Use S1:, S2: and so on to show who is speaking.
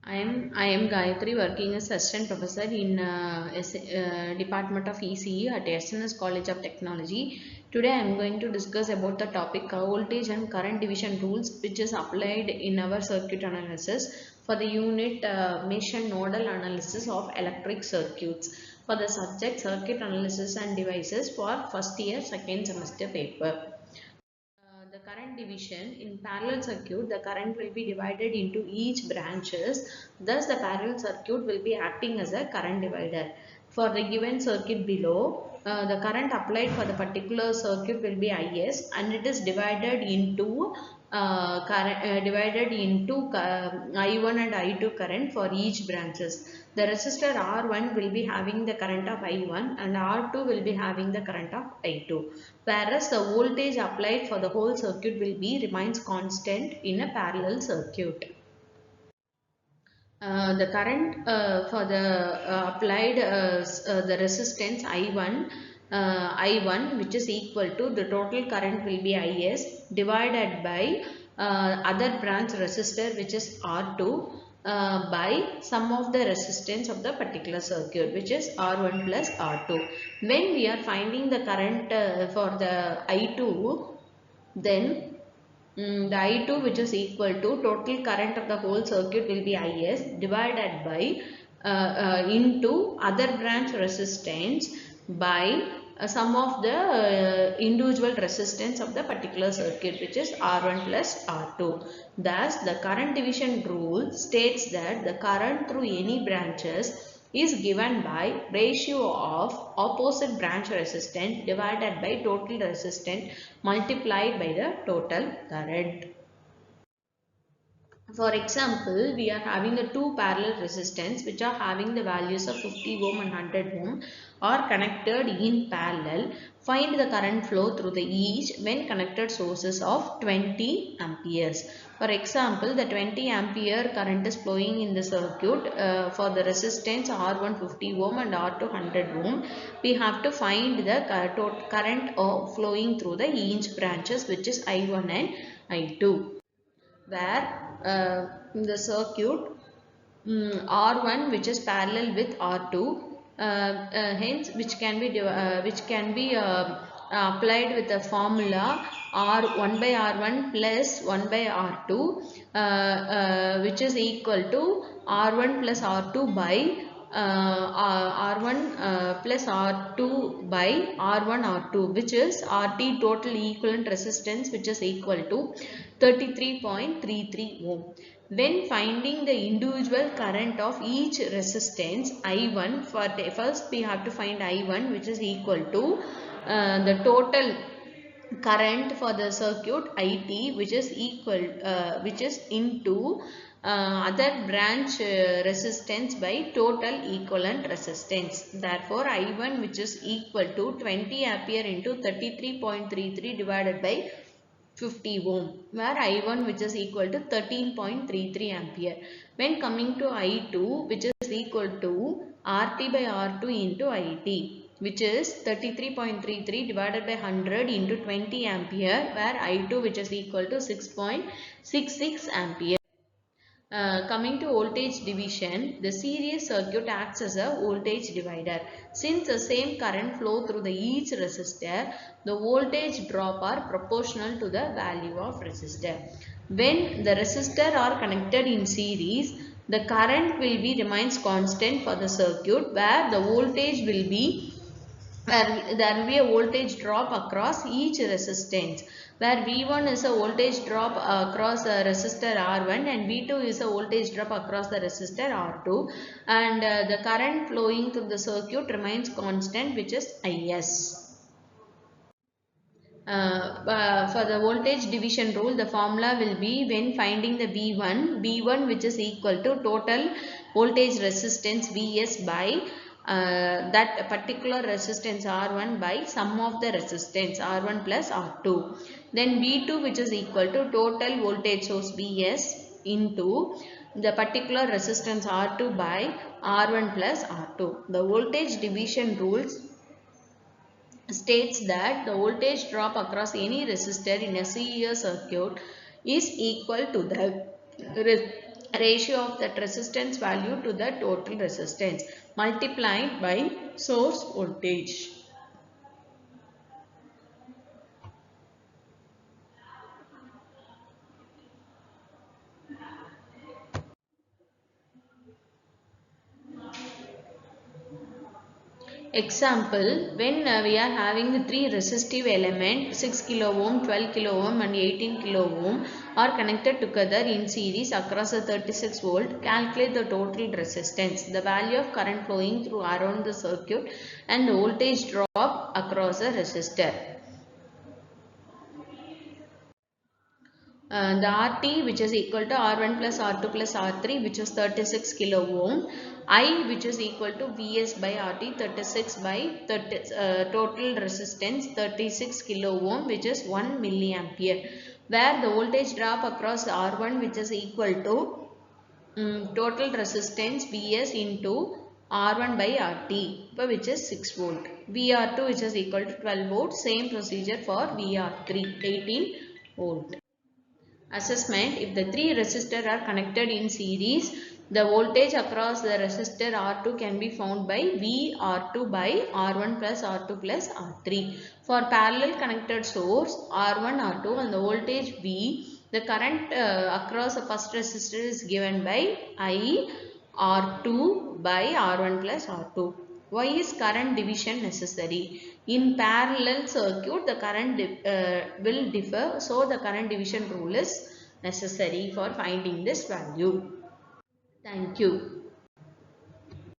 S1: I am Gayatri, working as assistant professor in Department of ECE at SNS College of Technology. Today I am going to discuss about the topic voltage and current division rules, which is applied in our circuit analysis for the unit mission nodal analysis of electric circuits for the subject circuit analysis and devices for first year second semester paper. The current division in parallel circuit, the current will be divided into each branches. Thus, the parallel circuit will be acting as a current divider. For the given circuit below, the current applied for the particular circuit will be Is, and it is divided into I1 and I2 current for each branches. The resistor R1 will be having the current of I1 and R2 will be having the current of I2. Whereas the voltage applied for the whole circuit will be remains constant in a parallel circuit. The current for the applied the resistance I1 which is equal to the total current will be Is divided by other branch resistor which is R2 by sum of the resistance of the particular circuit, which is R1 plus R2. When we are finding the current for the I2, then the I2, which is equal to total current of the whole circuit will be Is divided by into other branch resistance by sum of the individual resistance of the particular circuit, which is R1 plus R2. Thus, the current division rule states that the current through any branches is given by ratio of opposite branch resistance divided by total resistance multiplied by the total current. For example, we are having the two parallel resistance which are having the values of 50 ohm and 100 ohm are connected in parallel. Find the current flow through the each when connected sources of 20 amperes. For example, the 20 ampere current is flowing in the circuit for the resistance R1 50 ohm and R2 100 ohm. We have to find the current flowing through the each branches, which is I1 and I2. Where in the circuit R1 which is parallel with R2, hence which can be applied with the formula R1 by R1 plus 1 by R2 which is equal to R1 plus R2 by R1 plus R2 by R1 R2, which is RT total equivalent resistance, which is equal to 33.33 ohm. When finding the individual current of each resistance I1, first we have to find I1, which is equal to the total current for the circuit IT, which is which is into other branch resistance by total equivalent resistance. Therefore, I1 which is equal to 20 ampere into 33.33 divided by 50 ohm, where I1 which is equal to 13.33 ampere. When coming to I2, which is equal to RT by R2 into IT, which is 33.33 divided by 100 into 20 ampere, where I2 which is equal to 6.66 ampere. Coming to voltage division, the series circuit acts as a voltage divider. Since the same current flow through the each resistor, the voltage drop are proportional to the value of resistor. When the resistor are connected in series, the current will be remains constant for the circuit, where the voltage will be there will be a voltage drop across each resistance, where V1 is a voltage drop across a resistor R1 and V2 is a voltage drop across the resistor R2, and the current flowing through the circuit remains constant, which is Is. For the voltage division rule, the formula will be when finding the V1 which is equal to total voltage resistance Vs by that particular resistance R1 by sum of the resistance R1 plus R2. Then V2 which is equal to total voltage source Vs into the particular resistance R2 by R1 plus R2. The voltage division rules states that the voltage drop across any resistor in a series circuit is equal to the ratio of that resistance value to the total resistance multiplied by source voltage. Example, when we are having three resistive elements 6 kilo ohm, 12 kilo ohm and 18 kilo ohm are connected together in series across a 36 volt, calculate the total resistance, the value of current flowing through around the circuit and the voltage drop across a resistor. The RT which is equal to R1 plus R2 plus R3 which is 36 kilo ohm. I which is equal to Vs by RT 36 by 30, total resistance 36 kilo ohm which is 1 milliampere. Where the voltage drop across R1 which is equal to total resistance Vs into R1 by RT which is 6 volt. VR2 which is equal to 12 volt. Same procedure for VR3 18 volt. Assessment: if the three resistors are connected in series, the voltage across the resistor R2 can be found by V R2 by R1 plus R2 plus R3. For parallel connected source R1 R2 and the voltage V, the current across the first resistor is given by I R2 by R1 plus R2. Why is current division necessary? In parallel circuit, the current will differ. So, the current division rule is necessary for finding this value. Thank you.